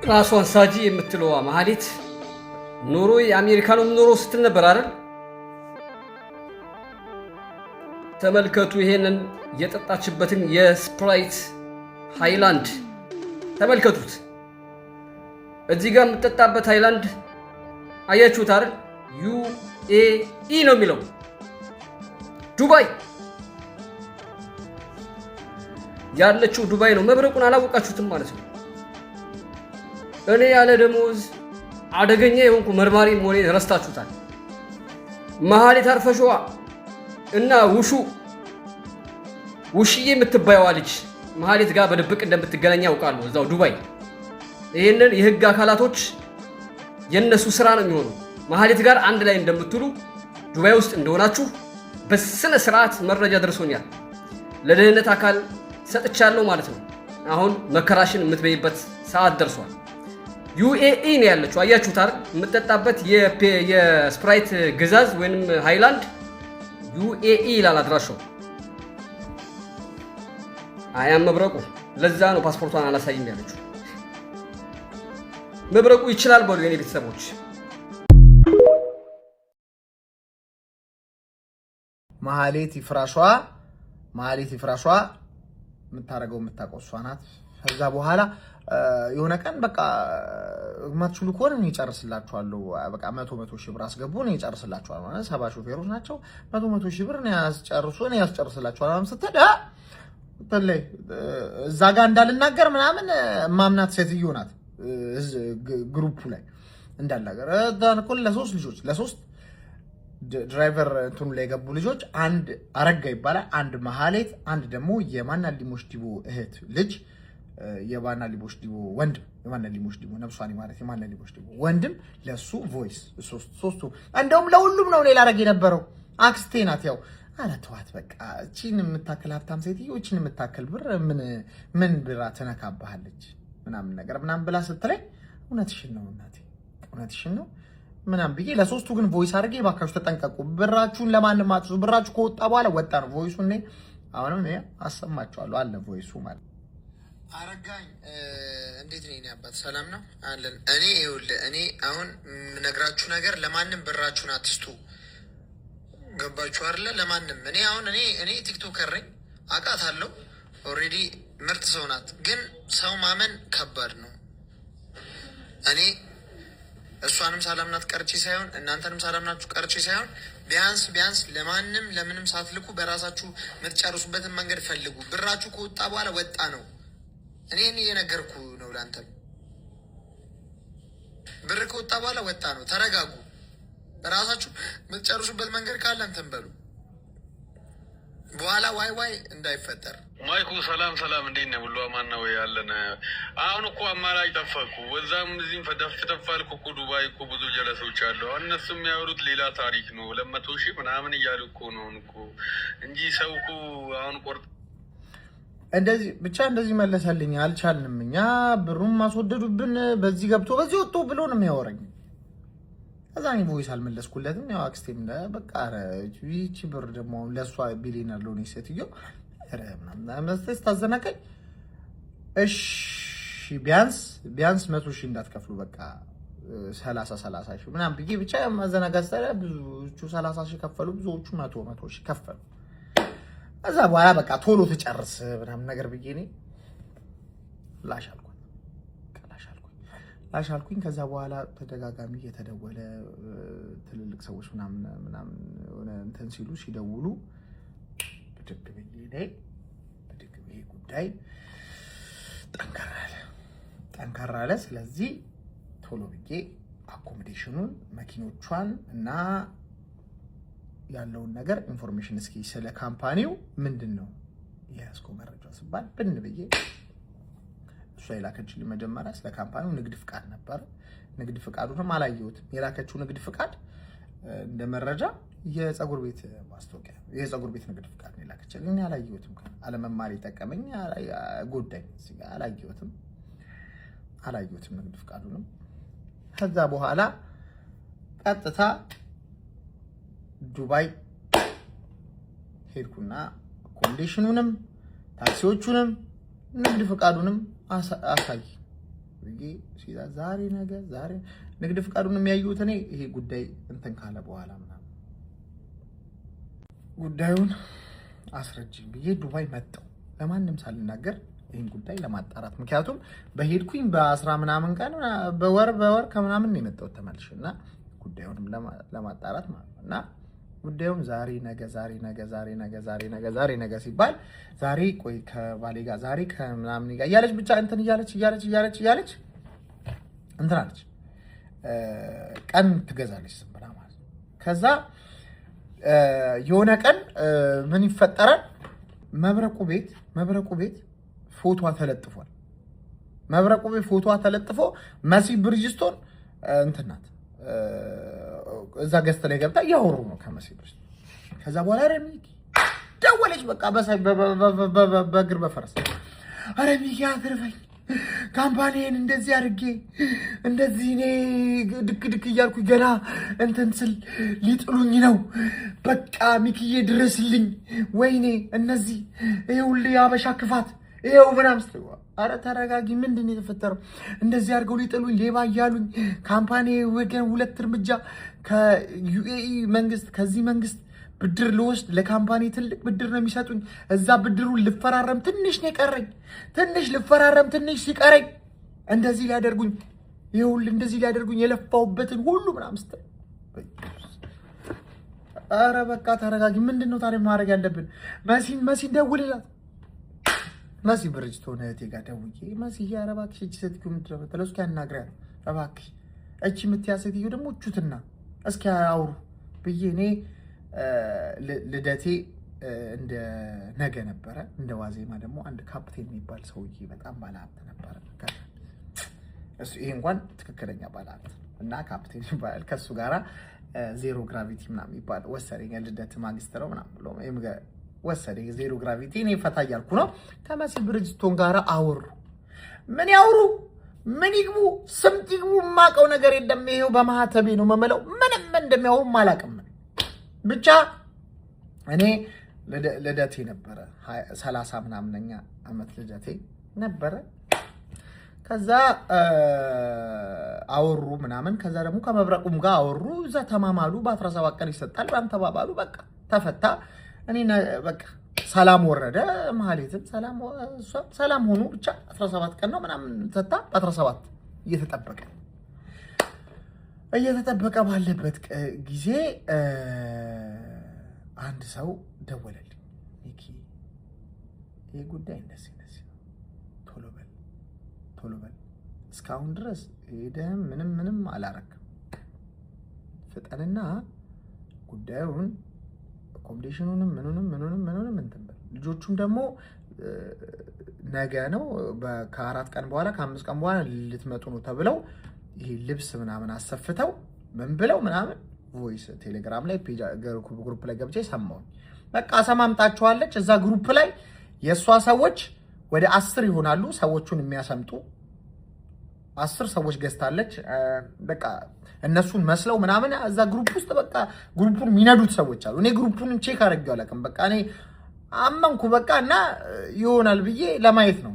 ራሷን ሳጂ የምትለዋ መሀሊት ኑሮ የአሜሪካኑም ኑሮ ስትል ነበር አይደል? ተመልከቱ ይሄንን የጠጣችበትን የስፕራይት ሃይላንድ ተመልከቱት። እዚህ ጋር የምትጠጣበት ሃይላንድ አያችሁት አይደል? UAE ነው የሚለው ዱባይ ያለችው ዱባይ ነው። መብረቁን አላወቃችሁትም ማለት ነው። እኔ ያለ ደሞዝ አደገኛ የሆንኩ መርማሪ መሆኔን ረስታችሁታል። መሀሊት አርፈሽዋ እና ውሽዬ የምትባየዋ ልጅ መሀሊት ጋር በድብቅ እንደምትገናኝ ያውቃሉ እዛው ዱባይ። ይህንን የህግ አካላቶች የነሱ ስራ ነው የሚሆነው። መሀሊት ጋር አንድ ላይ እንደምትሉ ዱባይ ውስጥ እንደሆናችሁ በስነ ስርዓት መረጃ ደርሶኛል። ለደህንነት አካል ሰጥቻለሁ ማለት ነው። አሁን መከራሽን የምትበይበት ሰዓት ደርሷል። UAE ነው ያለችው አያችሁት አይደል? የምትጠጣበት የስፕራይት ግዛዝ ወይንም ሃይላንድ UAE ይላል አድራሻው። አያም መብረቁ ለዛ ነው ፓስፖርቷን አላሳይም ያለችው። መብረቁ ይችላል በሉ የኔ ቤተሰቦች። መሀሌት ይፍራሿ የምታረገው የምታቆሷ ናት። ከዛ በኋላ የሆነ ቀን በቃ ማትችሉ ከሆነ እኔ እጨርስላችኋለሁ፣ በቃ 100 ሺህ ብር አስገቡ እኔ እጨርስላችኋለሁ ማለት 70 ሾፌሮች ናቸው 100 ሺህ ብር እኔ ያስጨርስላችኋለሁ ማለት ስትል ተለይ እዛ ጋር እንዳልናገር ምናምን ማምናት ሴትዮ ናት። ግሩፑ ላይ እንዳልናገር ዳንኮል ለሶስት ድራይቨር እንትኑ ላይ የገቡ ልጆች፣ አንድ አረጋ ይባላል፣ አንድ መሀሌት፣ አንድ ደግሞ የማና ሊሞሽ ዲቦ እህት ልጅ፣ የማና ሊሞሽ ዲቦ ወንድም፣ የማና ሊሞሽ ዲቦ ነብሷኒ ማለት የማና ሊሞሽ ዲቦ ወንድም ለሱ ቮይስ ሶስቱ እንደውም ለሁሉም ነው ሌላ አረግ የነበረው አክስቴ ናት። ያው አላተዋት በቃ እቺን የምታክል ሀብታም ሴትዮ እቺን የምታክል ብር ምን ብራ ተነካባለች ምናምን ነገር ምናምን ብላ ስትለኝ እውነትሽን ነው እናቴ እውነትሽን ነው ምናምን ብዬ ለሶስቱ ግን ቮይስ አድርጌ ባካችሁ ተጠንቀቁ፣ ብራችሁን ለማንም አጥፉ፣ ብራችሁ ከወጣ በኋላ ወጣ ነው ቮይሱ። እኔ አሁንም አሰማችኋለሁ አለ ቮይሱ ማለት አረጋኝ። እንዴት ነኝ አባት? ሰላም ነው አለን። እኔ አሁን የምነግራችሁ ነገር ለማንም ብራችሁን አትስጡ። ገባችሁ አይደለ? ለማንም እኔ ቲክቶከር ነኝ አውቃታለሁ። ኦልሬዲ ምርጥ ሰው ናት። ግን ሰው ማመን ከባድ ነው። እኔ እሷንም ሳላምናት ቀርቼ ሳይሆን እናንተንም ሳላምናችሁ ቀርቼ ሳይሆን ቢያንስ ለምንም ሳትልኩ በራሳችሁ የምትጨርሱበትን መንገድ ፈልጉ። ብራችሁ ከወጣ በኋላ ወጣ ነው። እኔ እየነገርኩ ነው ለአንተም። ብር ከወጣ በኋላ ወጣ ነው። ተረጋጉ። በራሳችሁ የምትጨርሱበት መንገድ ካለ እንትን በሉ። በኋላ ዋይ እንዳይፈጠር። ማይኩ ሰላም፣ እንዴት ነው? ሁሉ አማን ነው ያለን። አሁን እኮ አማራጭ ጠፋኩ። ወዛም እዚህም ተፋልኩ እኮ ዱባይ እኮ ብዙ ጀለሶች አሉ። እነሱ የሚያወሩት ሌላ ታሪክ ነው። 200 ሺህ ምናምን እያሉ እኮ ነው እኮ እንጂ ሰው እኮ አሁን ቆርጥ እንደዚህ መለሰልኝ። አልቻልንም እኛ ብሩን ማስወደዱብን። በዚህ ገብቶ በዚህ ወጥቶ ብሎ ነው የሚያወራኝ። ከዛ እኔ ቮይስ አልመለስኩለትም። ያው አክስቴም በቃ ይቺ ብር ደግሞ ለእሷ ቢሊየነር ለሆነ ሴትዮ መስጠት ታዘናቀኝ። እሺ ቢያንስ 100 ሺህ እንዳትከፍሉ በቃ 30 ሺህ ምናምን ብዬ ብቻ ማዘናጋት ታዲያ ብዙዎቹ 30 ሺህ ከፈሉ፣ ብዙዎቹ 100 ሺህ ከፈሉ። ከዛ በኋላ በቃ ቶሎ ትጨርስ ምናምን ነገር ብዬ እኔ ላሽ አልኩኝ። ከዛ በኋላ ተደጋጋሚ እየተደወለ ትልልቅ ሰዎች ምናምን ሆነ እንትን ሲደውሉ ብድግ ብዬ ጉዳይ ጠንከር አለ። ስለዚህ ቶሎ ብዬ አኮሞዴሽኑን መኪኖቿን እና ያለውን ነገር ኢንፎርሜሽን እስኪ ስለ ካምፓኒው ምንድን ነው የያዝከው መረጃ ስባል ብን ብዬ እሷ የላከችልኝ መጀመሪያ ስለ ካምፓኒው ንግድ ፍቃድ ነበር። ንግድ ፍቃዱንም አላየሁትም። የላከችው ንግድ ፍቃድ እንደ መረጃ የፀጉር ቤት ማስታወቂያ፣ የፀጉር ቤት ንግድ ፍቃድ ነው የላከችልኝ። እኔ አላየሁትም። አለመማር የጠቀመኝ ጎዳኝ። አላየሁትም ንግድ ፍቃዱንም። ከዛ በኋላ ቀጥታ ዱባይ ሄድኩና ኮንዲሽኑንም ታክሲዎቹንም ንግድ ፍቃዱንም አሳይ ብዬ ዛሬ ነገ ዛሬ ንግድ ፍቃዱን የሚያዩት እኔ ይሄ ጉዳይ እንትን ካለ በኋላ ምናምን ጉዳዩን አስረጅኝ ብዬ ዱባይ መጣሁ ለማንም ሳልናገር ይሄን ጉዳይ ለማጣራት ምክንያቱም በሄድኩኝ በ10 ምናምን ቀን በወር ከምናምን ነው የመጣሁት ተመልሼና ጉዳዩንም ለማጣራት ማለት ነውና ጉዳዩም ዛሬ ነገ ሲባል ዛሬ ቆይ ከባሌ ጋር ዛሬ ከምናምን ጋር እያለች ብቻ እንትን እያለች እንትን አለች ቀን ትገዛለች ዝም ብላ ማለት ነው። ከዛ የሆነ ቀን ምን ይፈጠራል? መብረቁ ቤት ፎቶዋ ተለጥፏል። መብረቁ ቤት ፎቶዋ ተለጥፎ መሲ ብርጅስቶን እንትን ናት እዛ ገዝተ ላይ ገብታ እያወሩ ነው ከመሲ ብርጅስቶን። ከዛ በኋላ ረሚኪ ደወለች በቃ በእግር በፈረስ ረሚኪ አትርፈኝ ካምፓኒን እንደዚህ አድርጌ እንደዚህ እኔ ድክ እያልኩ ገና እንትን ስል ሊጥሉኝ ነው በቃ ሚኪዬ ድረስልኝ ወይኔ እነዚህ ይኸውልህ የአበሻ ክፋት ይኸው ምናምን ስትል ኧረ ተረጋጊ ምንድን ነው የተፈጠረው እንደዚህ አድርገው ሊጥሉኝ ሌባ እያሉኝ ካምፓኒ ወገን 2 እርምጃ ከዩኤኢ መንግስት ከዚህ መንግስት ብድር ልወስድ ለካምፓኒ ትልቅ ብድር ነው የሚሰጡኝ እዛ ብድሩን ልፈራረም ትንሽ ሲቀረኝ እንደዚህ ሊያደርጉኝ ይኸውልህ እንደዚህ ሊያደርጉኝ የለፋውበትን ሁሉ ምናምን ስትል ኧረ በቃ ተረጋጊ ምንድነው ታዲያ ማድረግ ያለብን መሲን ደውልላት መሲ ብርጅስቶን እህቴ ጋር ደውዬ መሲ ኧረ እባክሽ እቺ ሴትዮ ምንድን ነው የምትለው እስኪ አናግሪያት እባክሽ እቺ የምትያት ሴትዮ ደግሞ እቹትና እስኪ አውሩ ብዬ እኔ ልደቴ እንደ ነገ ነበረ እንደ ዋዜማ ደግሞ አንድ ካፕቴን የሚባል ሰውዬ በጣም ባለሀብት ነበረ እሱ ይሄ እንኳን ትክክለኛ ባለሀብት እና ካፕቴን ይባላል ከሱ ጋራ ዜሮ ግራቪቲ ምናምን ይባል ወሰደኝ ልደት ማግስት ነው ምናምን ብሎ ወሰደኝ ዜሮ ግራቪቲ እኔ ፈታ እያልኩ ነው ከመሲ ብርጅስቶን ጋራ አወሩ ምን ያወሩ ምን ይግቡ ስምጥ ይግቡ ማቀው ነገር የለም ይሄው በማህተቤ ነው መመለው ምንም እንደሚያወሩ ማላቀም ብቻ እኔ ልደቴ ነበረ 30 ምናምንኛ አመት ልደቴ ነበረ ከዛ አወሩ ምናምን ከዛ ደግሞ ከመብረቁም ጋር አወሩ እዛ ተማማሉ በ17 ቀን ይሰጣል ባን ተባባሉ በቃ ተፈታ እኔ በቃ ሰላም ወረደ ማህሌትም ሰላም ሆኖ ብቻ 17 ቀን ነው ምናምን ተታ በ17 እየተጠበቀ ባለበት ጊዜ አንድ ሰው ደወለልኝ ሚኪ ይሄ ጉዳይ እንደዚህ ቶሎ በል እስካሁን ድረስ ሄደህ ምንም አላረክም ፍጠንና ጉዳዩን አኮሞዴሽኑንም ምኑንም እንትን በል ልጆቹም ደግሞ ነገ ነው ከ4 ቀን በኋላ ከ5 ቀን በኋላ ልትመጡ ነው ተብለው ይሄ ልብስ ምናምን አሰፍተው ምን ብለው ምናምን ቮይስ ቴሌግራም ላይ ፔጅ ግሩፕ ላይ ገብቼ ሰማሁኝ በቃ ሰማምጣቸዋለች እዛ ግሩፕ ላይ የሷ ሰዎች ወደ 10 ይሆናሉ ሰዎቹን የሚያሰምጡ 10 ሰዎች ገዝታለች በቃ እነሱን መስለው ምናምን እዛ ግሩፕ ውስጥ በቃ ግሩፑን የሚነዱት ሰዎች አሉ እኔ ግሩፑን ቼክ አድርጌው አላውቅም በቃ እኔ አመንኩ በቃ እና ይሆናል ብዬ ለማየት ነው